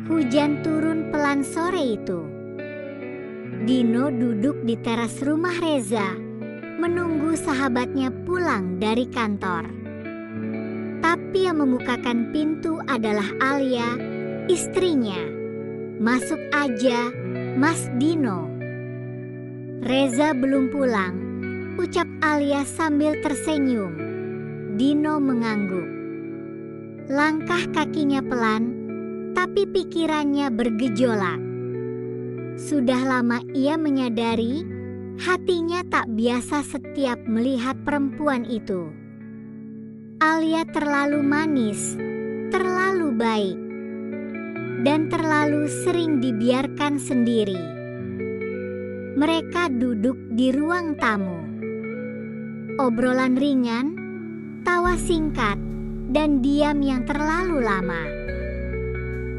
Hujan turun pelan sore itu. Dino duduk di teras rumah Reza, menunggu sahabatnya pulang dari kantor. Tapi yang membukakan pintu adalah Alia, istrinya. "Masuk aja, Mas Dino." "Reza belum pulang," ucap Alia sambil tersenyum. Dino mengangguk. Langkah kakinya pelan, tapi pikirannya bergejolak. Sudah lama ia menyadari hatinya tak biasa setiap melihat perempuan itu. Alia terlalu manis, terlalu baik, dan terlalu sering dibiarkan sendiri. Mereka duduk di ruang tamu. Obrolan ringan, tawa singkat, dan diam yang terlalu lama.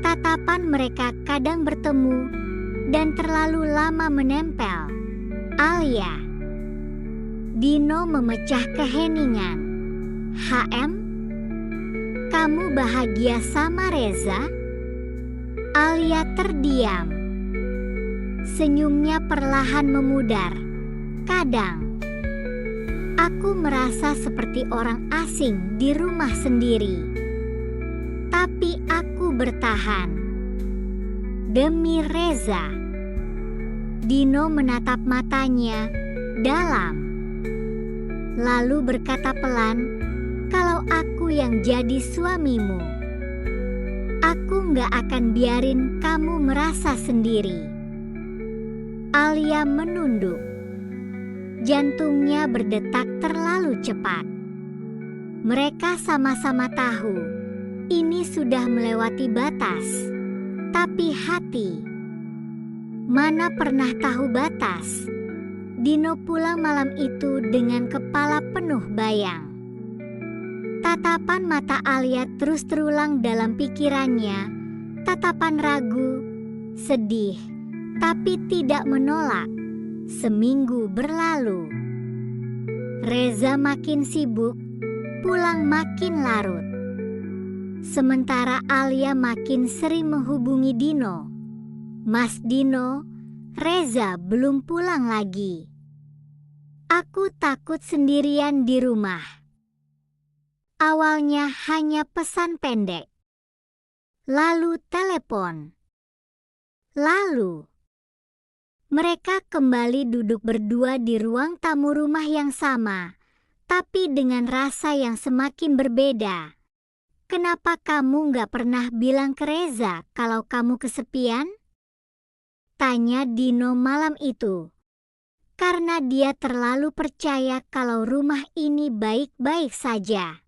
Tatapan mereka kadang bertemu dan terlalu lama menempel. "Alia." Dino memecah keheningan. "HM, kamu bahagia sama Reza?" Alia terdiam. Senyumnya perlahan memudar. "Kadang aku merasa seperti orang asing di rumah sendiri. Tapi aku bertahan. Demi Reza." Dino menatap matanya dalam, lalu berkata pelan, "Kalau aku yang jadi suamimu, aku gak akan biarin kamu merasa sendiri." Alia menunduk. Jantungnya berdetak terlalu cepat. Mereka sama-sama tahu ini sudah melewati batas. Tapi hati mana pernah tahu batas? Dino pulang malam itu dengan kepala penuh bayang. Tatapan mata Alia terus terulang dalam pikirannya. Tatapan ragu, sedih, tapi tidak menolak. Seminggu berlalu. Reza makin sibuk, pulang makin larut. Sementara Alia makin sering menghubungi Dino. "Mas Dino, Reza belum pulang lagi. Aku takut sendirian di rumah." Awalnya hanya pesan pendek, lalu telepon, lalu mereka kembali duduk berdua di ruang tamu rumah yang sama, tapi dengan rasa yang semakin berbeda. "Kenapa kamu gak pernah bilang ke Reza kalau kamu kesepian?" tanya Dino malam itu. Karena dia terlalu percaya kalau rumah ini baik-baik saja.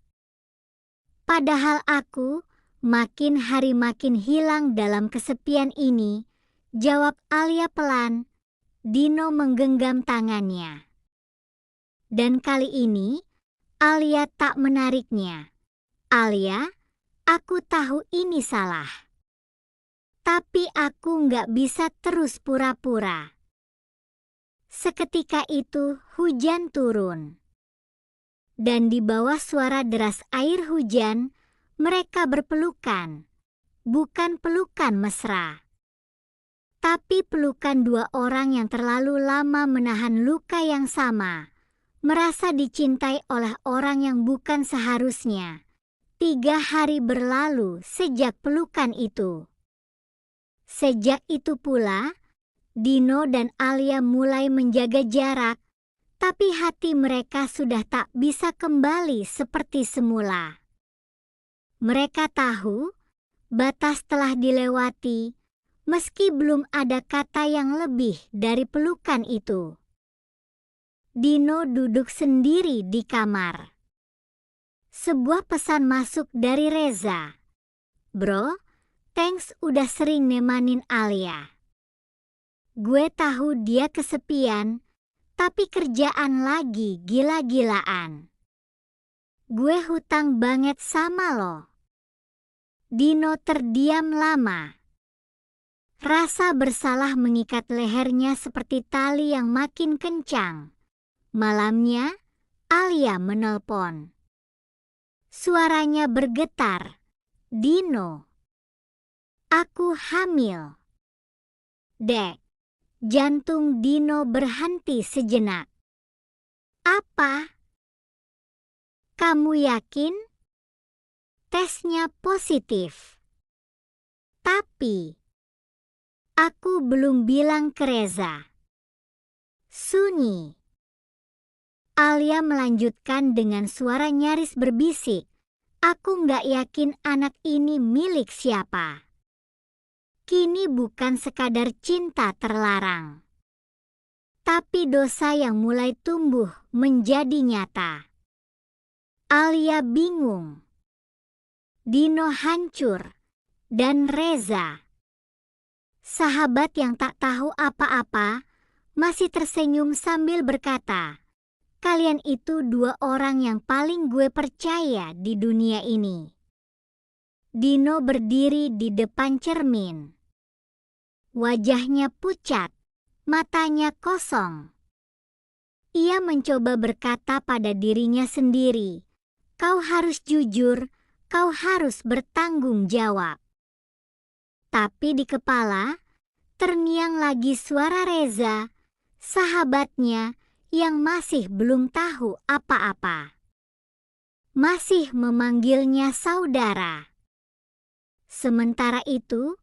"Padahal aku makin hari makin hilang dalam kesepian ini," jawab Alia pelan. Dino menggenggam tangannya. Dan kali ini Alia tak menariknya. "Alia, aku tahu ini salah. Tapi aku gak bisa terus pura-pura." Seketika itu hujan turun. Dan di bawah suara deras air hujan, mereka berpelukan. Bukan pelukan mesra, tapi pelukan dua orang yang terlalu lama menahan luka yang sama. Merasa dicintai oleh orang yang bukan seharusnya. 3 hari berlalu sejak pelukan itu. Sejak itu pula, Dino dan Alia mulai menjaga jarak, tapi hati mereka sudah tak bisa kembali seperti semula. Mereka tahu batas telah dilewati, meski belum ada kata yang lebih dari pelukan itu. Dino duduk sendiri di kamar. Sebuah pesan masuk dari Reza. "Bro, thanks udah sering nemanin Alia. Gue tahu dia kesepian, tapi kerjaan lagi gila-gilaan. Gue hutang banget sama lo." Dino terdiam lama. Rasa bersalah mengikat lehernya seperti tali yang makin kencang. Malamnya, Alia menelpon. Suaranya bergetar. "Dino." Aku hamil. Dek, jantung Dino berhenti sejenak. Apa? Kamu yakin? Tesnya positif. Tapi, aku belum bilang ke Reza. Sunyi. Alia melanjutkan dengan suara nyaris berbisik. Aku nggak yakin anak ini milik siapa. Kini bukan sekadar cinta terlarang, tapi dosa yang mulai tumbuh menjadi nyata. Alia bingung. Dino hancur. Dan Reza, sahabat yang tak tahu apa-apa, masih tersenyum sambil berkata, kalian itu dua orang yang paling gue percaya di dunia ini. Dino berdiri di depan cermin. Wajahnya pucat, matanya kosong. Ia mencoba berkata pada dirinya sendiri, kau harus jujur, kau harus bertanggung jawab. Tapi di kepala, terngiang lagi suara Reza, sahabatnya yang masih belum tahu apa-apa. Masih memanggilnya saudara. Sementara itu,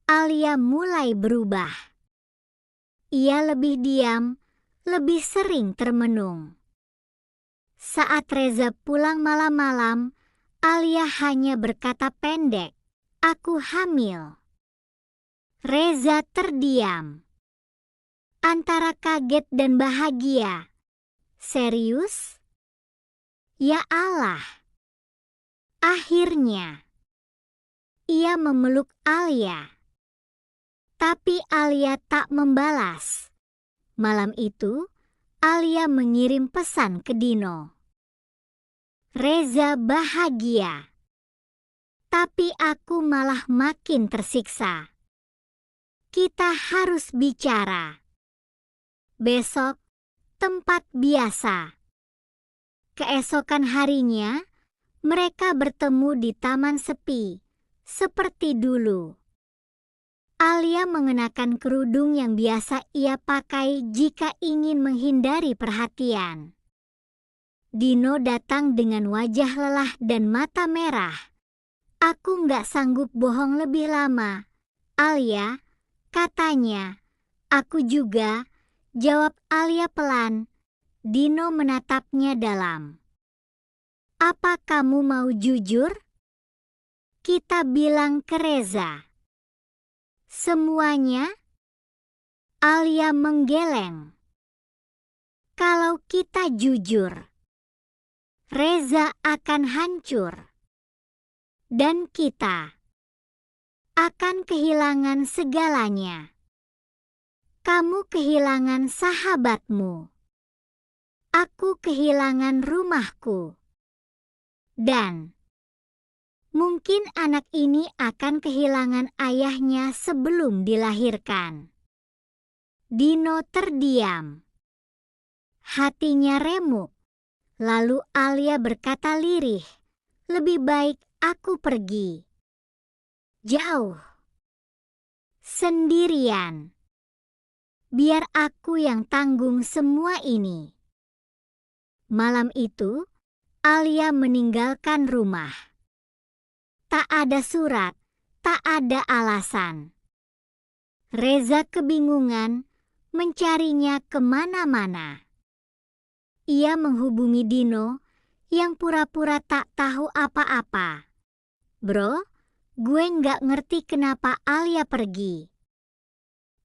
Alia mulai berubah. Ia lebih diam, lebih sering termenung. Saat Reza pulang malam-malam, Alia hanya berkata pendek, aku hamil. Reza terdiam. Antara kaget dan bahagia. Serius? Ya Allah. Akhirnya, ia memeluk Alia. Tapi Alia tak membalas. Malam itu, Alia mengirim pesan ke Dino. Reza bahagia. Tapi aku malah makin tersiksa. Kita harus bicara. Besok, tempat biasa. Keesokan harinya, mereka bertemu di taman sepi, seperti dulu. Alia mengenakan kerudung yang biasa ia pakai jika ingin menghindari perhatian. Dino datang dengan wajah lelah dan mata merah. Aku nggak sanggup bohong lebih lama, Alia, katanya. Aku juga, jawab Alia pelan. Dino menatapnya dalam. Apa kamu mau jujur? Kita bilang ke Reza. Semuanya? Alia menggeleng. Kalau kita jujur, Reza akan hancur. Dan kita akan kehilangan segalanya. Kamu kehilangan sahabatmu. Aku kehilangan rumahku. Dan mungkin anak ini akan kehilangan ayahnya sebelum dilahirkan. Dino terdiam. Hatinya remuk. Lalu Alia berkata lirih, lebih baik aku pergi. Jauh. Sendirian. Biar aku yang tanggung semua ini. Malam itu, Alia meninggalkan rumah. Tak ada surat, tak ada alasan. Reza kebingungan, mencarinya kemana-mana. Ia menghubungi Dino, yang pura-pura tak tahu apa-apa. Bro, gue nggak ngerti kenapa Alia pergi.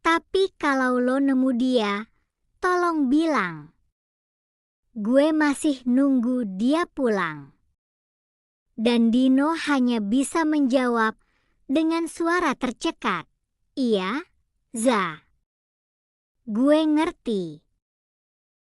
Tapi kalau lo nemu dia, tolong bilang. Gue masih nunggu dia pulang. Dan Dino hanya bisa menjawab dengan suara tercekat. Iya, Za. Gue ngerti.